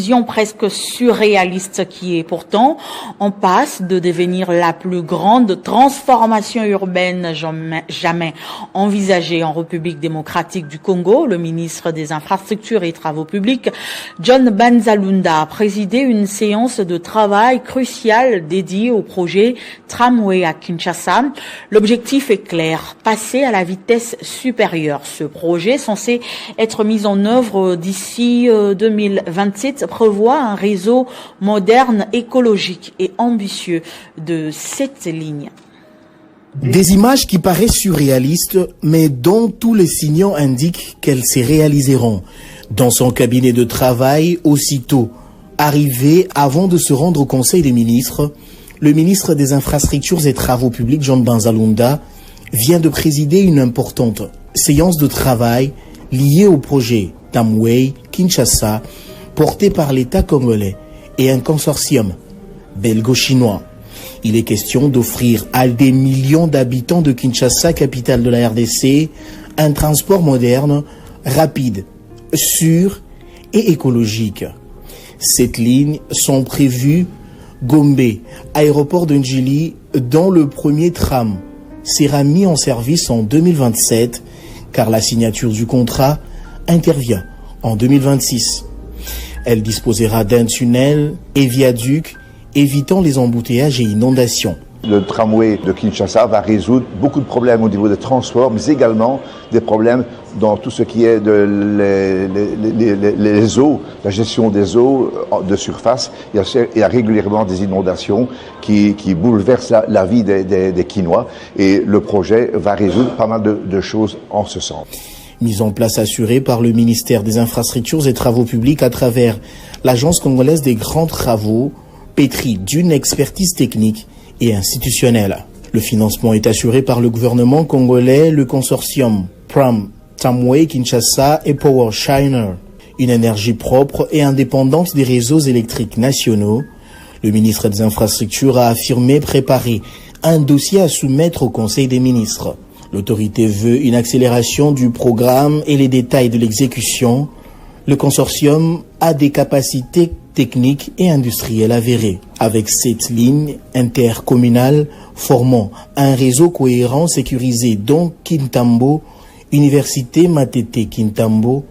vision presque surréaliste qui est pourtant en passe de devenir la plus grande transformation urbaine jamais envisagée en République démocratique du Congo. Le ministre des Infrastructures et Travaux publics, John Banzalunda, a présidé une séance de travail cruciale dédiée au projet Tramway à Kinshasa. L'objectif est clair, passer à la vitesse supérieure. Ce projet, censé être mis en œuvre d'ici 2027, prévoit un réseau moderne, écologique et ambitieux de 7 lignes. Des images qui paraissent surréalistes, mais dont tous les signaux indiquent qu'elles se réaliseront. Dans son cabinet de travail, aussitôt arrivé avant de se rendre au Conseil des ministres, le ministre des Infrastructures et Travaux publics, John Banzalunda, vient de présider une importante séance de travail liée au projet Tramway Kinshasa, porté par l'État congolais et un consortium belgo-chinois. Il est question d'offrir à des millions d'habitants de Kinshasa, capitale de la RDC, un transport moderne, rapide, sûr et écologique. Cette ligne sont prévues Gombe, aéroport de Njili, dont le premier tram sera mis en service en 2027, car la signature du contrat intervient en 2026. Elle disposera d'un tunnel et viaduc, évitant les embouteillages et inondations. Le tramway de Kinshasa va résoudre beaucoup de problèmes au niveau des transports, mais également des problèmes dans tout ce qui est les eaux, la gestion des eaux de surface. Il y a régulièrement des inondations qui bouleversent la vie des Kinois, et le projet va résoudre pas mal de choses en ce sens. Mise en place assurée par le ministère des Infrastructures et Travaux publics à travers l'Agence congolaise des grands travaux, pétrie d'une expertise technique et institutionnelle. Le financement est assuré par le gouvernement congolais, le consortium Tramway Kinshasa et Power China. Une énergie propre et indépendante des réseaux électriques nationaux. Le ministre des Infrastructures a affirmé préparer un dossier à soumettre au Conseil des ministres. L'autorité veut une accélération du programme et les détails de l'exécution. Le consortium a des capacités techniques et industrielles avérées. Avec cette ligne intercommunale formant un réseau cohérent sécurisé dont Kintambo, Université Matete Kintambo,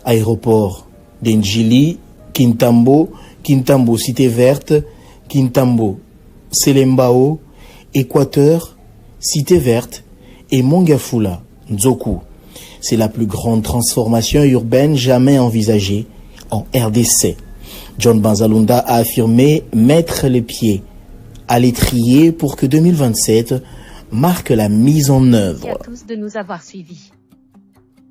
aéroport d'Njili, Kintambo, Kintambo Cité Verte, Kintambo Selembao, Équateur, Cité Verte et Mongafula, Nzoku. C'est la plus grande transformation urbaine jamais envisagée en RDC. John Banzalunda a affirmé mettre les pieds à l'étrier pour que 2027 marque la mise en œuvre. Merci à tous de nous avoir suivis.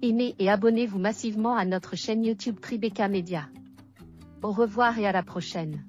Aimez et abonnez-vous massivement à notre chaîne YouTube Tribeca Media. Au revoir et à la prochaine.